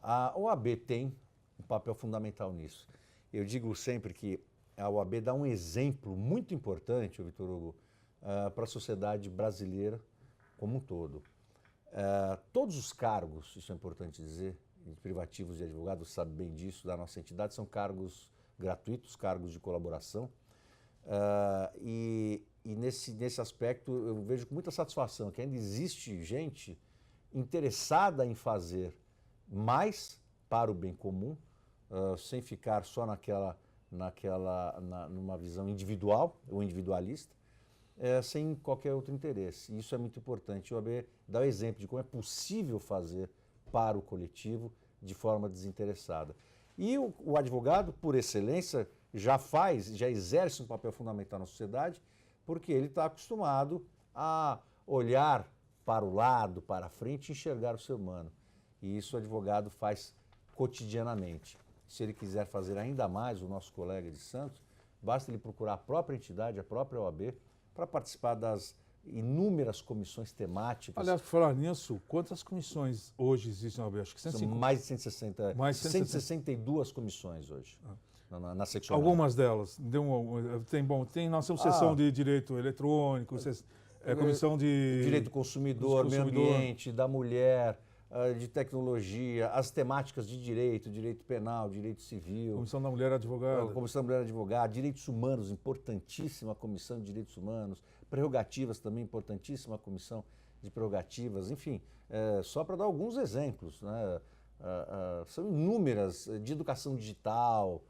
A OAB tem um papel fundamental nisso. Eu digo sempre que a OAB dá um exemplo muito importante, Vitor Hugo, para a sociedade brasileira como um todo. Todos os cargos, isso é importante dizer, privativos de advogados, você sabe bem disso, da nossa entidade, são cargos gratuitos, cargos de colaboração. E nesse aspecto eu vejo com muita satisfação que ainda existe gente interessada em fazer mais para o bem comum, sem ficar só numa visão individual ou individualista, sem qualquer outro interesse. Isso é muito importante. O OAB dá o exemplo de como é possível fazer para o coletivo de forma desinteressada. E o advogado, por excelência, já exerce um papel fundamental na sociedade, porque ele está acostumado a olhar para o lado, para a frente e enxergar o ser humano. E isso o advogado faz cotidianamente. Se ele quiser fazer ainda mais, o nosso colega de Santos, basta ele procurar a própria entidade, a própria OAB, para participar das inúmeras comissões temáticas. Aliás, por falar nisso, quantas comissões hoje existem na OAB? Acho que são mais de 160, 162 comissões hoje, na seccional. Algumas delas. Nós temos sessão de direito eletrônico, comissão de... Direito do consumidor, meio ambiente, da mulher, de tecnologia, as temáticas de direito penal, direito civil. Comissão da Mulher Advogada. Comissão da Mulher Advogada, direitos humanos, importantíssima comissão de direitos humanos, prerrogativas também, importantíssima comissão de prerrogativas, enfim, só para dar alguns exemplos, né? São inúmeras, de educação digital,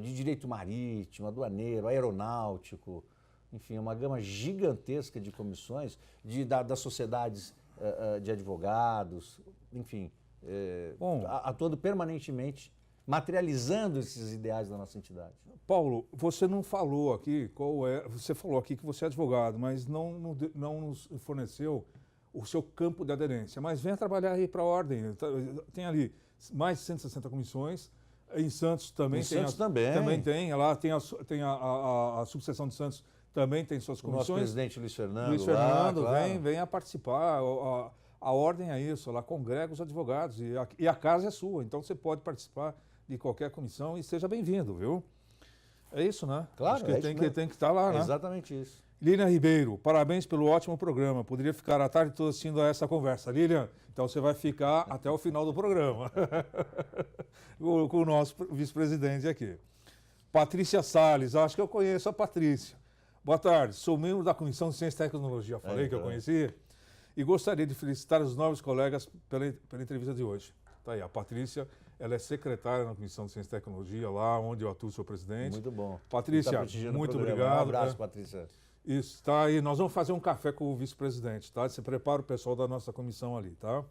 de direito marítimo, aduaneiro, aeronáutico, enfim, é uma gama gigantesca de comissões das sociedades de advogados, enfim, atuando permanentemente, materializando esses ideais da nossa entidade. Paulo, você não falou aqui você falou aqui que você é advogado, mas não nos forneceu o seu campo de aderência. Mas venha trabalhar aí para a ordem. Tem ali mais de 160 comissões. Em Santos também tem. Também tem. Lá tem a subseção de Santos. Também tem suas comissões. O nosso presidente Luiz Fernando. Luiz Fernando, claro. venha participar. A ordem é isso, ela congrega os advogados e a casa é sua. Então você pode participar de qualquer comissão e seja bem-vindo, viu? É isso, né? Claro, acho que tem que estar lá, né? É exatamente isso. Lilian Ribeiro, parabéns pelo ótimo programa. Poderia ficar a tarde toda assistindo a essa conversa. Lilian, então você vai ficar até o final do programa com o nosso vice-presidente aqui. Patrícia Salles, acho que eu conheço a Patrícia. Boa tarde, sou membro da Comissão de Ciência e Tecnologia, falei que eu conhecia, e gostaria de felicitar os novos colegas pela entrevista de hoje. Tá aí, a Patrícia, ela é secretária na Comissão de Ciência e Tecnologia, lá onde eu atuo, sou presidente. Muito bom. Patrícia, muito obrigado. Um abraço, Patrícia. Isso, tá aí, nós vamos fazer um café com o vice-presidente, tá? Você prepara o pessoal da nossa comissão ali, tá?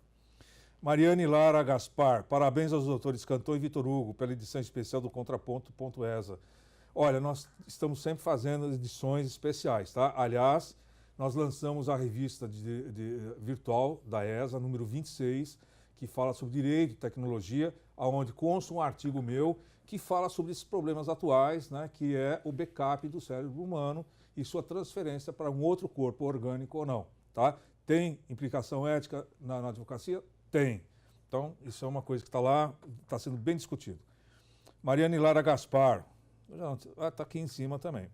Mariane Lara Gaspar, parabéns aos doutores Canton e Vitor Hugo pela edição especial do Contraponto.ESA. Olha, nós estamos sempre fazendo edições especiais, tá? Aliás, nós lançamos a revista virtual da ESA, número 26, que fala sobre direito e tecnologia, onde consta um artigo meu que fala sobre esses problemas atuais, né, que é o backup do cérebro humano e sua transferência para um outro corpo orgânico ou não. Tá? Tem implicação ética na advocacia? Tem. Então, isso é uma coisa que está lá, está sendo bem discutido. Mariane Lara Gaspar, está aqui em cima também.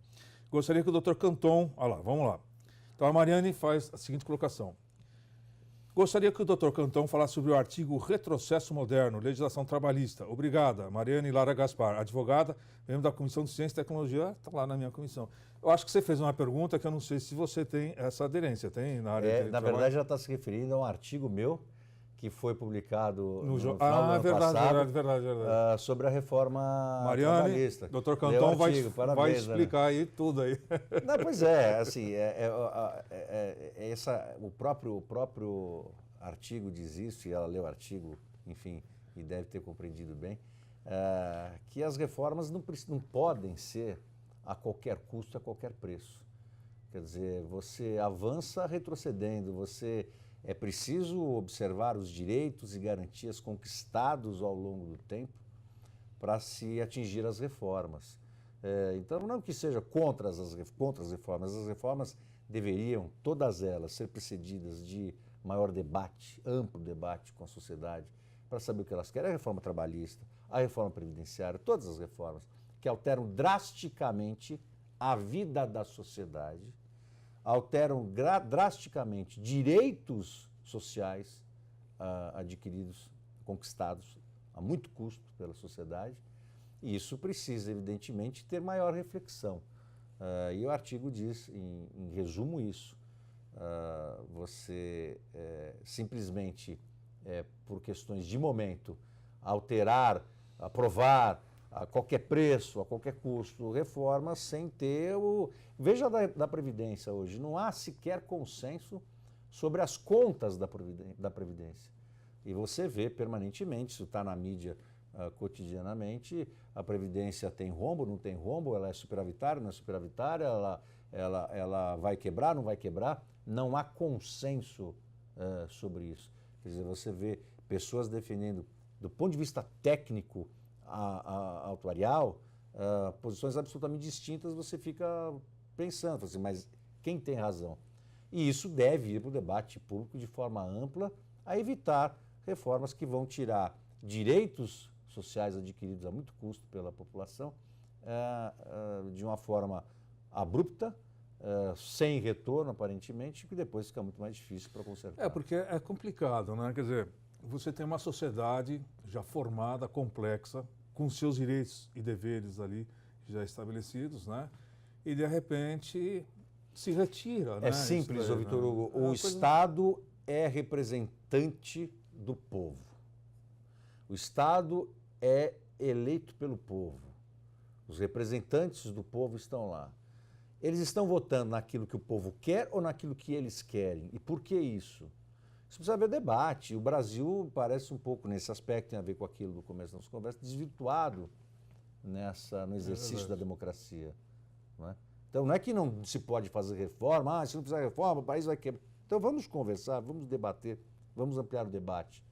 Gostaria que o Dr. Canton, olha lá, vamos lá. Então, a Mariane faz a seguinte colocação. Gostaria que o Dr. Canton falasse sobre o artigo Retrocesso Moderno, Legislação Trabalhista. Obrigada, Mariane Lara Gaspar, advogada, membro da Comissão de Ciência e Tecnologia, está lá na minha comissão. Eu acho que você fez uma pergunta que eu não sei se você tem essa aderência, tem na área de na trabalho? verdade, ela está se referindo a um artigo meu que foi publicado no final do ano verdade, passado verdade. sobre a reforma Mariane, trabalhista. Dr. Canton vai parabéns, explicar aí tudo aí. Não, pois é, assim, o próprio artigo diz isso, e ela leu o artigo, enfim, e deve ter compreendido bem, que as reformas não podem ser a qualquer custo, a qualquer preço. Quer dizer, você avança retrocedendo, é preciso observar os direitos e garantias conquistados ao longo do tempo para se atingir as reformas. Então, não que seja contra as reformas deveriam, todas elas, ser precedidas de maior debate, amplo debate com a sociedade, para saber o que elas querem. A reforma trabalhista, a reforma previdenciária, todas as reformas que alteram drasticamente a vida da sociedade, alteram drasticamente direitos sociais adquiridos, conquistados a muito custo pela sociedade, e isso precisa, evidentemente, ter maior reflexão. E o artigo diz, em resumo, isso. Você simplesmente, por questões de momento, alterar, aprovar a qualquer preço, a qualquer custo, reformas sem ter o... Veja da Previdência hoje, não há sequer consenso sobre as contas da Previdência. E você vê permanentemente, isso está na mídia cotidianamente, a Previdência tem rombo, não tem rombo, ela é superavitária, não é superavitária, ela vai quebrar, não vai quebrar. Não há consenso sobre isso. Quer dizer, você vê pessoas defendendo, do ponto de vista técnico, autuarial, posições absolutamente distintas, você fica pensando, assim, mas quem tem razão? E isso deve ir para o debate público de forma ampla, a evitar reformas que vão tirar direitos sociais adquiridos a muito custo pela população de uma forma abrupta, sem retorno, aparentemente, que depois fica muito mais difícil para consertar. Porque é complicado, né? Quer dizer, você tem uma sociedade já formada, complexa, com seus direitos e deveres ali já estabelecidos, né? E, de repente, se retira, né? É simples, daí, Vitor Hugo. Né? O Estado é representante do povo. O Estado é eleito pelo povo. Os representantes do povo estão lá. Eles estão votando naquilo que o povo quer ou naquilo que eles querem? E por que isso? Isso precisa haver debate. O Brasil parece um pouco, nesse aspecto, tem a ver com aquilo do começo da nossa conversa, desvirtuado no exercício da democracia. Não é? Então, não é que não se pode fazer reforma, se não fizer reforma, o país vai quebrar. Então, vamos conversar, vamos debater, vamos ampliar o debate.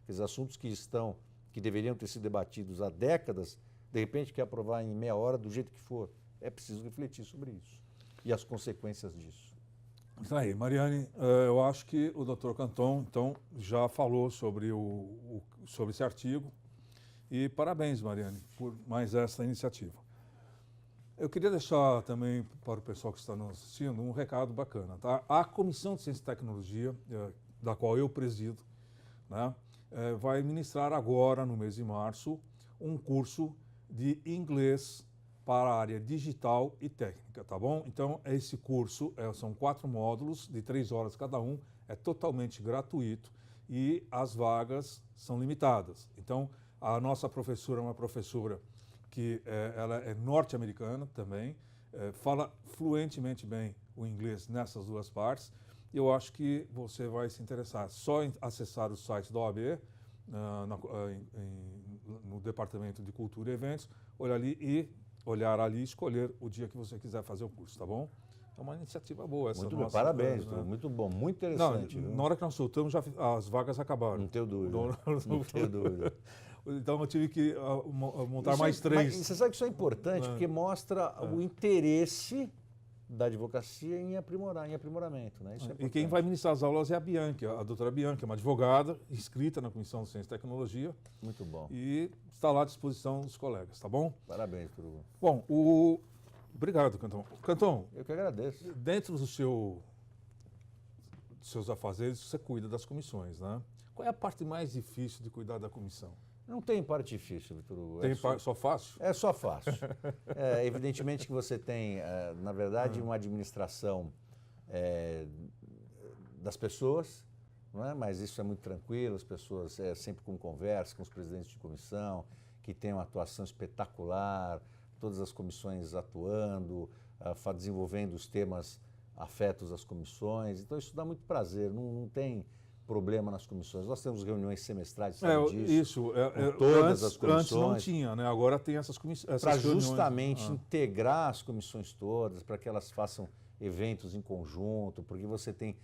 Os assuntos que deveriam ter sido debatidos há décadas, de repente quer aprovar em meia hora, do jeito que for. É preciso refletir sobre isso e as consequências disso. Isso aí, Mariane, eu acho que o Dr. Canton, então, já falou sobre esse artigo. E parabéns, Mariane, por mais essa iniciativa. Eu queria deixar também para o pessoal que está nos assistindo um recado bacana. Tá? A Comissão de Ciência e Tecnologia, da qual eu presido, né, vai ministrar agora, no mês de março, um curso de inglês para a área digital e técnica, tá bom? Então, esse curso são 4 módulos de 3 horas cada um, é totalmente gratuito e as vagas são limitadas. Então, a nossa professora é uma professora que ela é norte-americana também, fala fluentemente bem o inglês nessas duas partes. Eu acho que você vai se interessar. Só em acessar o site da OAB, no Departamento de Cultura e Eventos, olha ali e olhar ali e escolher o dia que você quiser fazer o curso, tá bom? É uma iniciativa boa essa Muito nossa. bom, parabéns, né? muito bom, muito Não, interessante. viu? na hora que nós soltamos, as vagas acabaram. Não tenho dúvida. Não tenho dúvida. Então eu tive que montar mais Mas 3. você sabe que isso é importante, porque mostra o interesse da advocacia em aprimorar, em aprimoramento. Né? Isso é E importante. quem vai ministrar as aulas é a Bianchi, a doutora Bianchi, uma advogada inscrita na Comissão de Ciência e Tecnologia Muito bom. e está lá à disposição dos colegas, tá bom? Parabéns, Turugo. Bom, obrigado, Cantão. Cantão, Eu que agradeço. dentro dos seus afazeres, você cuida das comissões, né? Qual é a parte mais difícil de cuidar da comissão? Não tem parte difícil, Vitor Hugo. Tem só fácil? É só fácil. Evidentemente que você tem, na verdade, uma administração das pessoas, não é? Mas isso é muito tranquilo, as pessoas sempre com conversa, com os presidentes de comissão, que têm uma atuação espetacular, todas as comissões atuando, desenvolvendo os temas afetos às comissões. Então isso dá muito prazer, não tem problema nas comissões. Nós temos reuniões semestrais, sabe disso? Isso. Com todas as comissões. Antes não tinha, né? Agora tem essas comissões. Para justamente integrar as comissões todas, para que elas façam eventos em conjunto, porque você tem,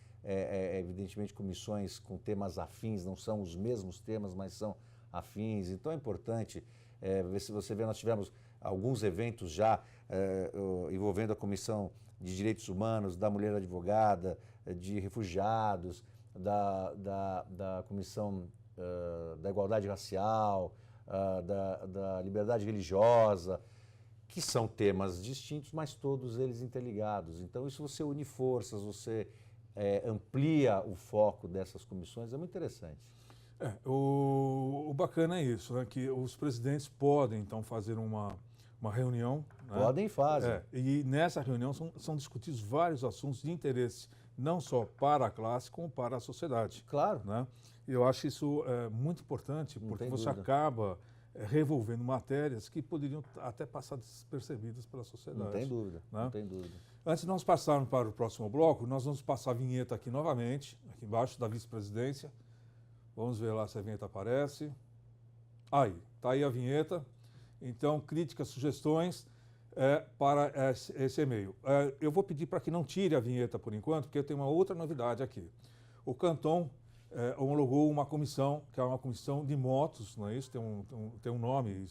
evidentemente, comissões com temas afins, não são os mesmos temas, mas são afins. Então é importante, ver se você vê, nós tivemos alguns eventos já envolvendo a Comissão de Direitos Humanos, da Mulher Advogada, de Refugiados, da Comissão da Igualdade Racial, da Liberdade Religiosa, que são temas distintos, mas todos eles interligados. Então, isso você une forças, você amplia o foco dessas comissões, é muito interessante. O bacana é isso, né? Que os presidentes podem, então, fazer uma reunião. Podem e fazem. E nessa reunião são discutidos vários assuntos de interesse, não só para a classe, como para a sociedade. Claro. Né? E eu acho isso muito importante, porque você acaba revolvendo matérias que poderiam até passar despercebidas pela sociedade. Não tem dúvida, né? não tem dúvida. Antes de nós passarmos para o próximo bloco, nós vamos passar a vinheta aqui novamente, aqui embaixo da vice-presidência. Vamos ver lá se a vinheta aparece. Aí, está aí a vinheta. Então, críticas, sugestões para esse e-mail. Eu vou pedir para que não tire a vinheta por enquanto, porque eu tenho uma outra novidade aqui. O Canton homologou uma comissão, que é uma comissão de motos, não é isso? Tem um nome.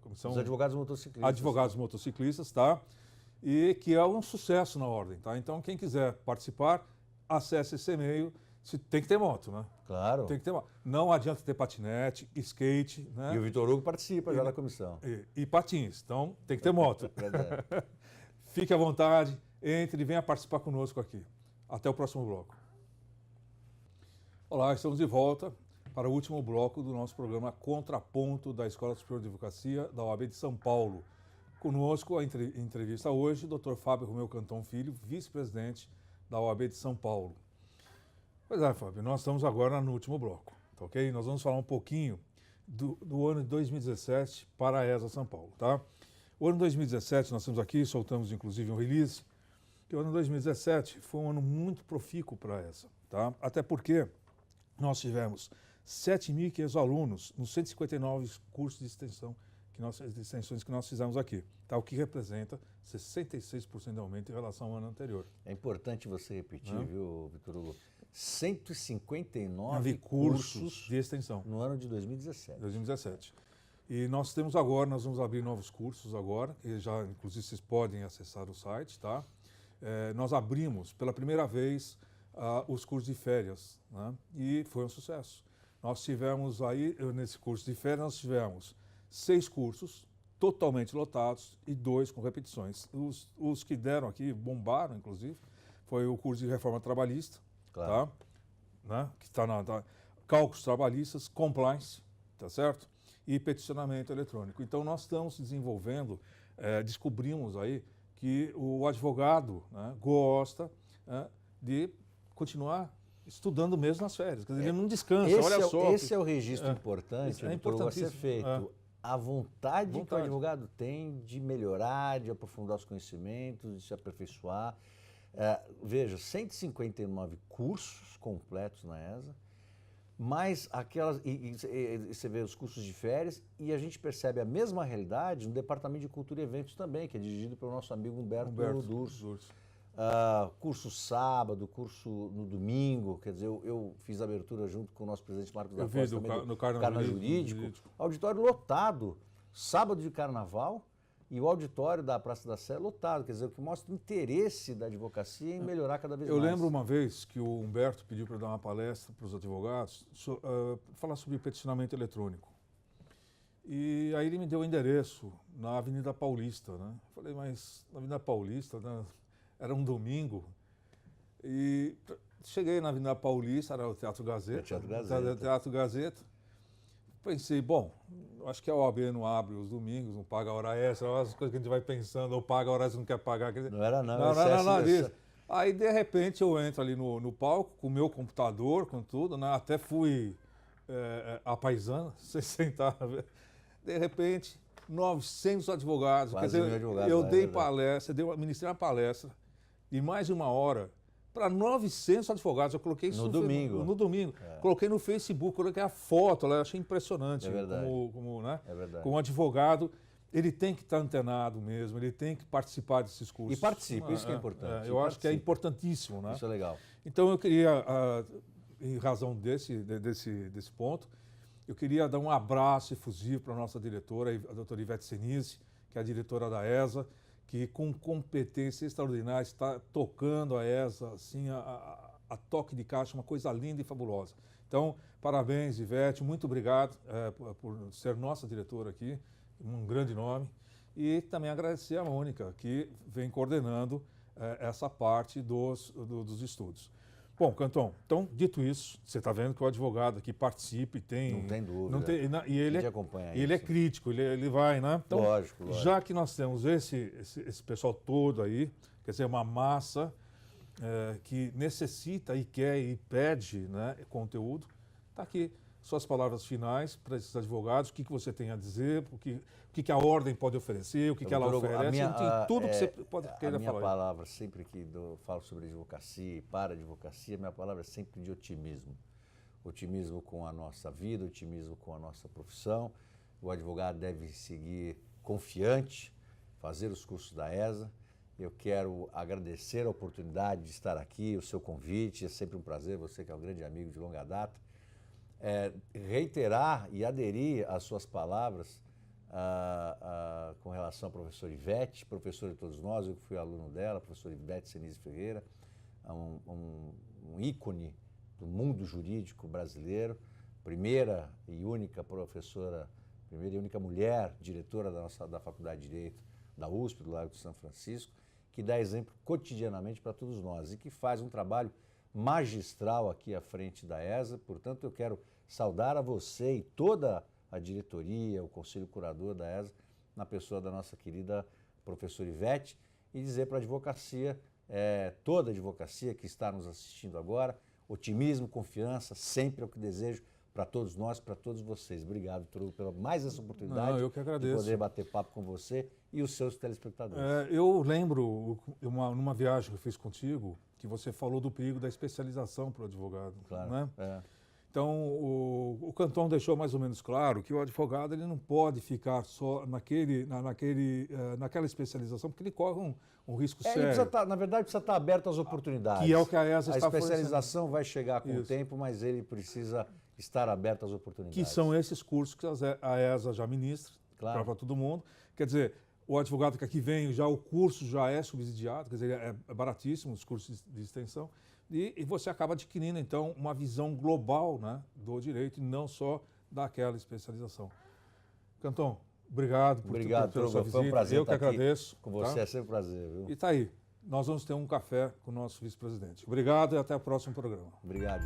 Comissão Os advogados motociclistas. Advogados motociclistas, tá? E que é um sucesso na ordem, tá? Então, quem quiser participar, acesse esse e-mail. Tem que ter moto, né? Claro. Tem que ter moto. Não adianta ter patinete, skate, né? E o Vitor Hugo participa já da comissão. E patins. Então, tem que ter moto. Fique à vontade, entre e venha participar conosco aqui. Até o próximo bloco. Olá, estamos de volta para o último bloco do nosso programa Contraponto da Escola Superior de Advocacia da OAB de São Paulo. Conosco, a entrevista hoje, o Dr. Fábio Romeu Canton Filho, vice-presidente da OAB de São Paulo. Pois é, Fábio, nós estamos agora no último bloco, tá ok? Nós vamos falar um pouquinho do ano de 2017 para a ESA São Paulo, tá? O ano de 2017, nós temos aqui, soltamos inclusive um release, que o ano de 2017 foi um ano muito profícuo para a ESA, tá? Até porque nós tivemos 7.500 alunos nos 159 cursos de extensões que nós fizemos aqui, tá? O que representa 66% de aumento em relação ao ano anterior. É importante você repetir, viu, Vitor Hugo? 159 cursos de extensão no ano de 2017. E nós vamos abrir novos cursos agora, que já, inclusive, vocês podem acessar o site, tá? Nós abrimos pela primeira vez os cursos de férias, né? E foi um sucesso. Nós tivemos aí, nesse curso de férias, nós tivemos 6 cursos totalmente lotados e 2 com repetições. Os que deram aqui, bombaram, inclusive, foi o curso de reforma trabalhista, claro. Tá? Né? Que está cálculos trabalhistas, compliance, tá certo? E peticionamento eletrônico. Então, nós estamos desenvolvendo, descobrimos aí que o advogado, né, gosta de continuar estudando mesmo nas férias. Quer dizer, ele não descansa, olha só. Esse é o registro importante, Vitor, a ser feito. A vontade que o advogado tem de melhorar, de aprofundar os conhecimentos, de se aperfeiçoar. Veja, 159 cursos completos na ESA, mas aquelas. E você vê os cursos de férias e a gente percebe a mesma realidade no Departamento de Cultura e Eventos também, que é dirigido pelo nosso amigo Humberto Durso. Curso sábado, curso no domingo, quer dizer, eu fiz a abertura junto com o nosso presidente Marcos da Costa também no Carnaval Jurídico. Auditório lotado, sábado de carnaval. E o auditório da Praça da Sé lotado, quer dizer, o que mostra o interesse da advocacia em melhorar cada vez mais. Eu lembro uma vez que o Humberto pediu para dar uma palestra para os advogados, falar sobre peticionamento eletrônico. E aí ele me deu o endereço na Avenida Paulista, né? Falei, mas na Avenida Paulista, né? Era um domingo. E cheguei na Avenida Paulista, era o Teatro Gazeta. Teatro Gazeta. Pensei, bom, acho que a OAB não abre os domingos, não paga hora extra, as coisas que a gente vai pensando, ou paga hora extra, não quer pagar. Quer dizer, não era não, não era nada disso. Aí, de repente, eu entro ali no palco, com o meu computador, com tudo, né? Até fui a paisana, sem sentar. De repente, 900 advogados. Quase quer dizer, advogados, eu dei palestra, ministrei uma palestra de mais de 1 hora, para 900 advogados. Eu coloquei isso no domingo. No domingo. Coloquei no Facebook, coloquei a foto, eu achei impressionante. É verdade. Né? É verdade. Como advogado, ele tem que estar antenado mesmo, ele tem que participar desses cursos. E participa, isso que é importante. Eu acho que é importantíssimo. Né? Isso é legal. Então eu queria, em razão desse ponto, eu queria dar um abraço efusivo para a nossa diretora, a doutora Ivete Senise, que é a diretora da ESA, que com competência extraordinária está tocando a ESA assim, a toque de caixa, uma coisa linda e fabulosa. Então, parabéns, Ivete, muito obrigado por ser nossa diretora aqui, um grande nome. E também agradecer a Mônica, que vem coordenando essa parte dos estudos. Bom, Cantón, então, dito isso, você está vendo que o advogado aqui participa e tem... Não tem dúvida. E ele acompanha ele é crítico, ele vai, né? Então, lógico. Já que nós temos esse pessoal todo aí, quer dizer, uma massa que necessita e quer e pede, né, conteúdo, está aqui suas palavras finais para esses advogados, o que você tem a dizer, o que a ordem pode oferecer, o que ela oferece, tudo que você pode querer falar. A minha palavra, sempre que falo sobre advocacia e para a advocacia, minha palavra é sempre de otimismo. Otimismo com a nossa vida, otimismo com a nossa profissão. O advogado deve seguir confiante, fazer os cursos da ESA. Eu quero agradecer a oportunidade de estar aqui, o seu convite, é sempre um prazer, você que é um grande amigo de longa data. Reiterar e aderir às suas palavras com relação à professora Ivete, professora de todos nós, eu que fui aluno dela, professora Ivete Senise Ferreira, um ícone do mundo jurídico brasileiro, primeira e única professora, primeira e única mulher diretora da Faculdade de Direito da USP, do Largo de São Francisco, que dá exemplo cotidianamente para todos nós e que faz um trabalho magistral aqui à frente da ESA. Portanto, eu quero saudar a você e toda a diretoria, o conselho curador da ESA, na pessoa da nossa querida professora Ivete, e dizer para a advocacia, toda a advocacia que está nos assistindo agora, otimismo, confiança, sempre é o que desejo para todos nós, para todos vocês. Obrigado, Trugo, pela mais essa oportunidade. Eu que agradeço. De poder bater papo com você e os seus telespectadores. Eu lembro, numa viagem que eu fiz contigo, que você falou do perigo da especialização para o advogado. Claro. Né? Então, o Cantón deixou mais ou menos claro que o advogado ele não pode ficar só naquela especialização, porque ele corre um risco sério. Na verdade, precisa estar aberto às oportunidades. Que é o que a ESA está A especialização vai chegar com o tempo, mas ele precisa estar aberto às oportunidades. Que são esses cursos que a ESA já ministra, claro, para todo mundo. Quer dizer, o advogado que aqui vem, o curso já é subsidiado, quer dizer, é baratíssimo os cursos de extensão. E você acaba adquirindo, então, uma visão global, né, do direito e não só daquela especialização. Cantón, obrigado pela sua visita. Foi um prazer Eu que agradeço. Com você é sempre um prazer. Viu? E está aí, nós vamos ter um café com o nosso vice-presidente. Obrigado e até o próximo programa. Obrigado.